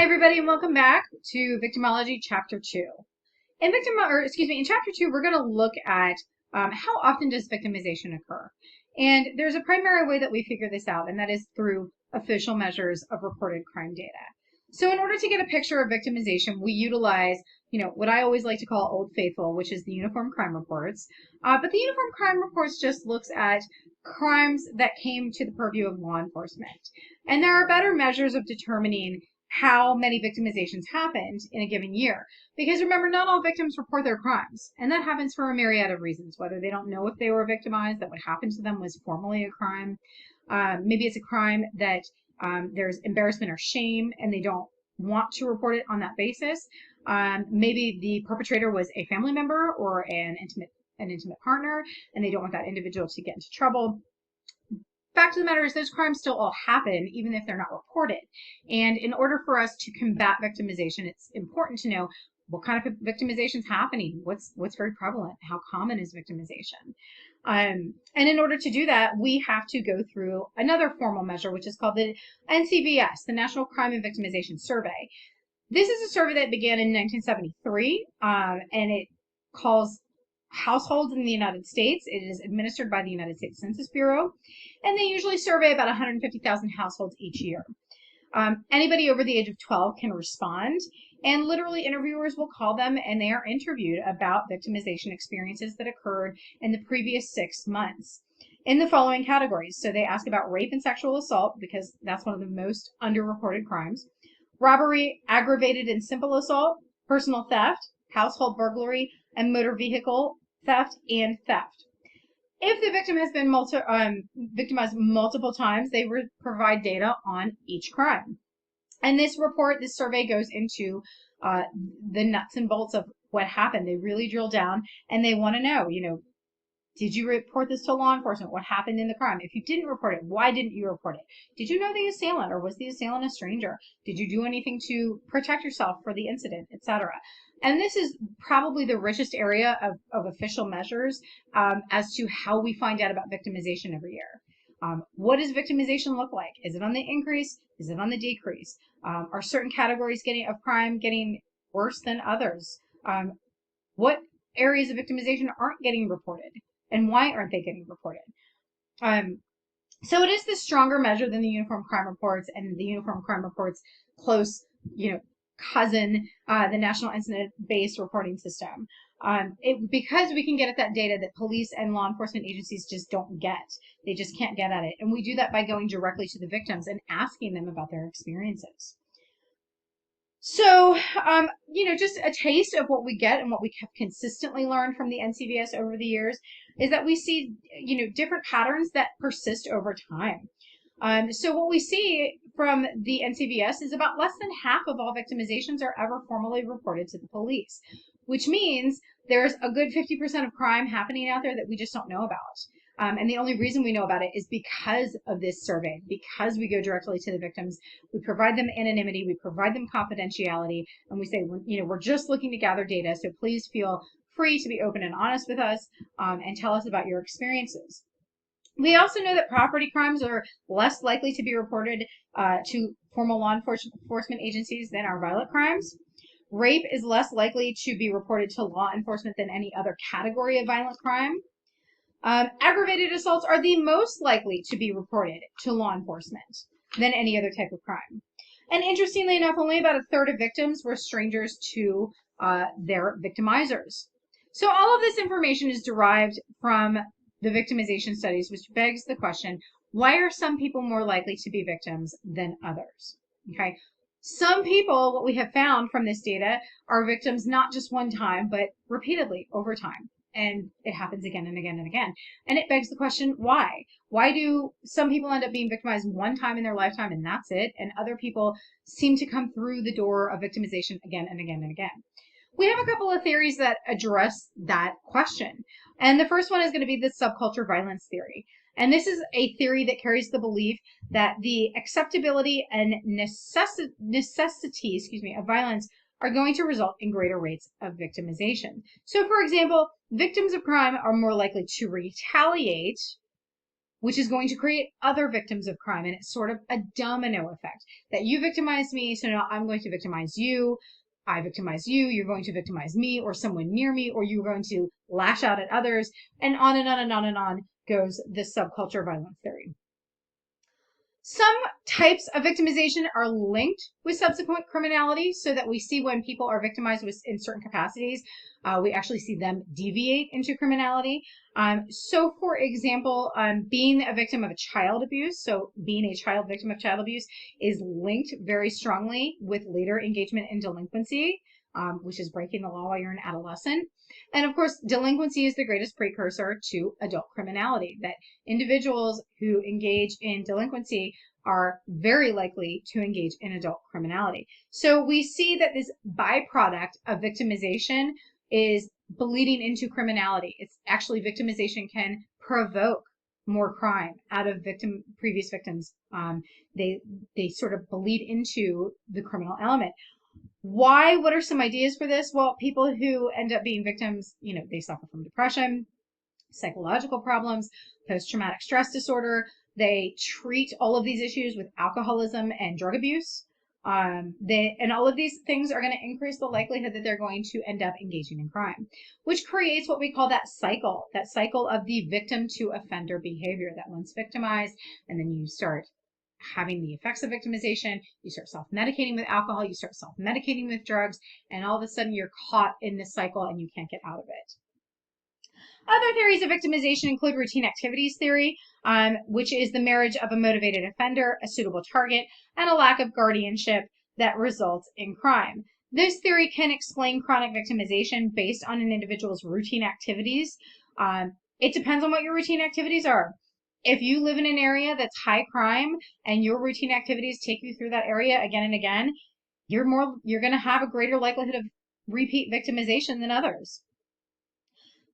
Everybody, and welcome back to Victimology Chapter 2. In Chapter 2, we're going to look at how often does victimization occur. And there's a primary way that we figure this out, and that is through official measures of reported crime data. So in order to get a picture of victimization, we utilize, what I always like to call Old Faithful, which is the Uniform Crime Reports. But the Uniform Crime Reports just looks at crimes that came to the purview of law enforcement. And there are better measures of determining how many victimizations happened in a given year. Because remember, not all victims report their crimes. And that happens for a myriad of reasons, whether they don't know if they were victimized, that what happened to them was formally a crime. Maybe it's a crime that there's embarrassment or shame and they don't want to report it on that basis. Maybe the perpetrator was a family member or an intimate partner and they don't want that individual to get into trouble. Fact of the matter is those crimes still all happen even if they're not reported. And in order for us to combat victimization, it's important to know what kind of victimization is happening, what's very prevalent, how common is victimization. And in order to do that, we have to go through another formal measure, which is called the NCVS, the National Crime and Victimization Survey. This is a survey that began in 1973, and it calls households in the United States. It is administered by the United States Census Bureau, and they usually survey about 150,000 households each year. Anybody over the age of 12 can respond, and literally interviewers will call them and they are interviewed about victimization experiences that occurred in the previous 6 months in the following categories. So they ask about rape and sexual assault because that's one of the most underreported crimes, robbery, aggravated and simple assault, personal theft, household burglary, and motor vehicle theft and theft. If the victim has been victimized multiple times, they provide data on each crime. And this survey goes into the nuts and bolts of what happened. They really drill down and they want to know, did you report this to law enforcement? What happened in the crime? If you didn't report it, why didn't you report it? Did you know the assailant or was the assailant a stranger? Did you do anything to protect yourself for the incident, etc.? And this is probably the richest area of official measures as to how we find out about victimization every year. What does victimization look like? Is it on the increase? Is it on the decrease? Are certain categories of crime getting worse than others? What areas of victimization aren't getting reported? And why aren't they getting reported? So it is the stronger measure than the Uniform Crime Reports and the Uniform Crime Reports close, cousin, the National Incident-Based Reporting System. Because we can get at that data that police and law enforcement agencies just don't get. They just can't get at it. And we do that by going directly to the victims and asking them about their experiences. So, just a taste of what we get and what we have consistently learned from the NCVS over the years is that we see, different patterns that persist over time. So what we see from the NCVS is about less than half of all victimizations are ever formally reported to the police, which means there's a good 50% of crime happening out there that we just don't know about. And the only reason we know about it is because of this survey, because we go directly to the victims. We provide them anonymity, we provide them confidentiality, and we say, we're just looking to gather data, so please feel free to be open and honest with us and tell us about your experiences. We also know that property crimes are less likely to be reported to formal law enforcement agencies than are violent crimes. Rape is less likely to be reported to law enforcement than any other category of violent crime. Aggravated assaults are the most likely to be reported to law enforcement than any other type of crime. And interestingly enough, only about a third of victims were strangers to their victimizers. So all of this information is derived from the victimization studies, which begs the question, why are some people more likely to be victims than others? Okay. Some people, what we have found from this data, are victims not just one time, but repeatedly over time. And it happens again and again and again. And it begs the question, why? Why do some people end up being victimized one time in their lifetime and that's it? And other people seem to come through the door of victimization again and again and again. We have a couple of theories that address that question. And the first one is going to be the subculture violence theory. And this is a theory that carries the belief that the acceptability and necessity of violence are going to result in greater rates of victimization. So, for example, victims of crime are more likely to retaliate which is going to create other victims of crime. And it's sort of a domino effect that you victimized me, so now I'm going to victimize you. I victimize you, you're going to victimize me or someone near me, or you're going to lash out at others, and on and on and on and on goes this subculture violence theory. Some types of victimization are linked with subsequent criminality, so that we see when people are victimized in certain capacities, we actually see them deviate into criminality. So for example, being a victim of a child abuse, so being a child victim of child abuse is linked very strongly with later engagement in delinquency, which is breaking the law while you're an adolescent. And of course, delinquency is the greatest precursor to adult criminality, that individuals who engage in delinquency are very likely to engage in adult criminality. So we see that this byproduct of victimization is bleeding into criminality. It's actually victimization can provoke more crime out of previous victims. They sort of bleed into the criminal element. Why? What are some ideas for this? Well, people who end up being victims, they suffer from depression, psychological problems, post-traumatic stress disorder. They treat all of these issues with alcoholism and drug abuse. And all of these things are going to increase the likelihood that they're going to end up engaging in crime, which creates what we call that cycle of the victim to offender behavior, that once victimized, and then you start having the effects of victimization, you start self-medicating with alcohol, you start self-medicating with drugs, and all of a sudden you're caught in this cycle and you can't get out of it. Other theories of victimization include routine activities theory, which is the marriage of a motivated offender, a suitable target, and a lack of guardianship that results in crime. This theory can explain chronic victimization based on an individual's routine activities. It depends on what your routine activities are. If you live in an area that's high crime and your routine activities take you through that area again and again, you're going to have a greater likelihood of repeat victimization than others.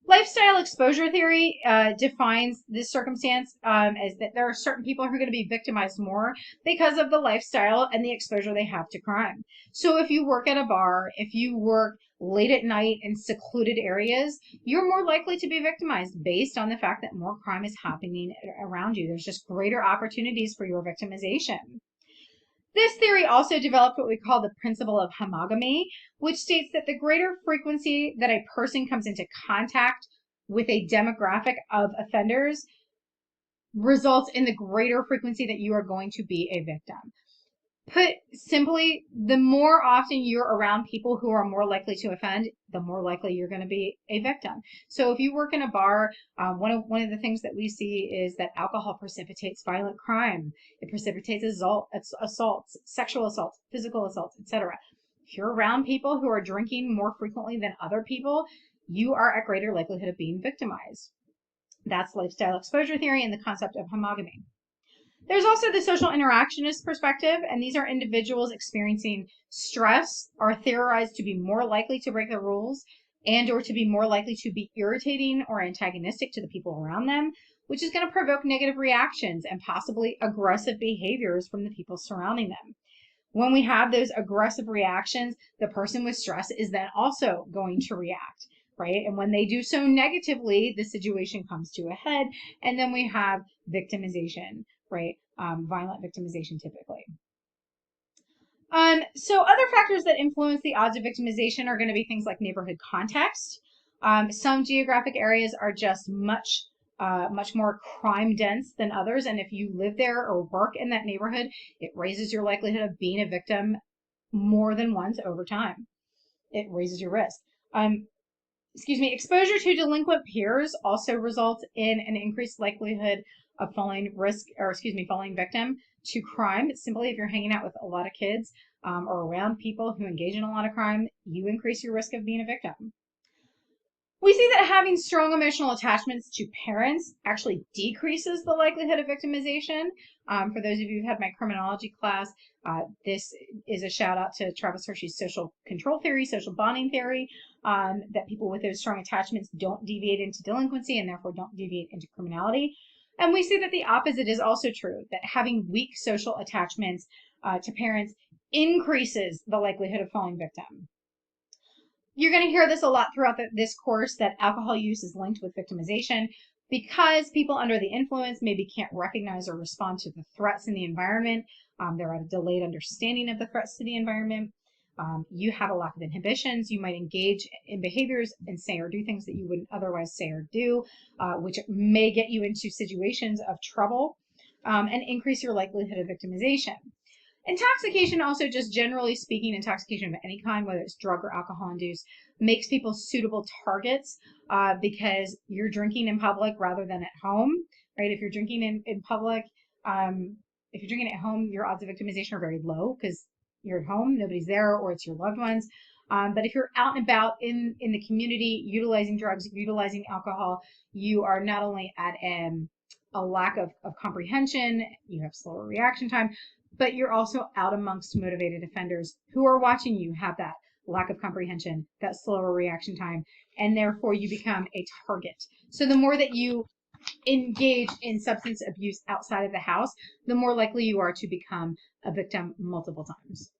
Lifestyle exposure theory defines this circumstance as that there are certain people who are going to be victimized more because of the lifestyle and the exposure they have to crime. So if you work at a bar, if you work late at night in secluded areas, you're more likely to be victimized based on the fact that more crime is happening around you. There's just greater opportunities for your victimization. This theory also developed what we call the principle of homogamy, which states that the greater frequency that a person comes into contact with a demographic of offenders results in the greater frequency that you are going to be a victim. Put simply, the more often you're around people who are more likely to offend, the more likely you're going to be a victim. So if you work in a bar, one of the things that we see is that alcohol precipitates violent crime. It precipitates assaults, sexual assaults, physical assaults, etc. If you're around people who are drinking more frequently than other people, you are at greater likelihood of being victimized. That's lifestyle exposure theory and the concept of homogamy. There's also the social interactionist perspective, and these are individuals experiencing stress are theorized to be more likely to break the rules and or to be more likely to be irritating or antagonistic to the people around them, which is going to provoke negative reactions and possibly aggressive behaviors from the people surrounding them. When we have those aggressive reactions, the person with stress is then also going to react, right? And when they do so negatively, the situation comes to a head, and then we have victimization, right? Violent victimization typically. So other factors that influence the odds of victimization are going to be things like neighborhood context. Some geographic areas are just much more crime dense than others, and if you live there or work in that neighborhood, it raises your likelihood of being a victim more than once over time. It raises your risk. Exposure to delinquent peers also results in an increased likelihood of falling victim to crime. Simply, if you're hanging out with a lot of kids or around people who engage in a lot of crime, you increase your risk of being a victim. We see that having strong emotional attachments to parents actually decreases the likelihood of victimization. For those of you who've had my criminology class, this is a shout out to Travis Hershey's social control theory, social bonding theory, that people with those strong attachments don't deviate into delinquency and therefore don't deviate into criminality. And we see that the opposite is also true, that having weak social attachments to parents increases the likelihood of falling victim. You're going to hear this a lot throughout this course, that alcohol use is linked with victimization. Because people under the influence maybe can't recognize or respond to the threats in the environment, they're at a delayed understanding of the threats to the environment. You have a lack of inhibitions. You might engage in behaviors and say or do things that you wouldn't otherwise say or do, which may get you into situations of trouble and increase your likelihood of victimization. Intoxication, also, just generally speaking, intoxication of any kind, whether it's drug or alcohol induced, makes people suitable targets because you're drinking in public rather than at home, right? If you're drinking in public, if you're drinking at home, your odds of victimization are very low because you're at home, nobody's there, or it's your loved ones. But if you're out and about in the community, utilizing drugs, utilizing alcohol, you are not only at a lack of comprehension, you have slower reaction time, but you're also out amongst motivated offenders who are watching you have that lack of comprehension, that slower reaction time, and therefore you become a target. So the more that you engage in substance abuse outside of the house, the more likely you are to become a victim multiple times.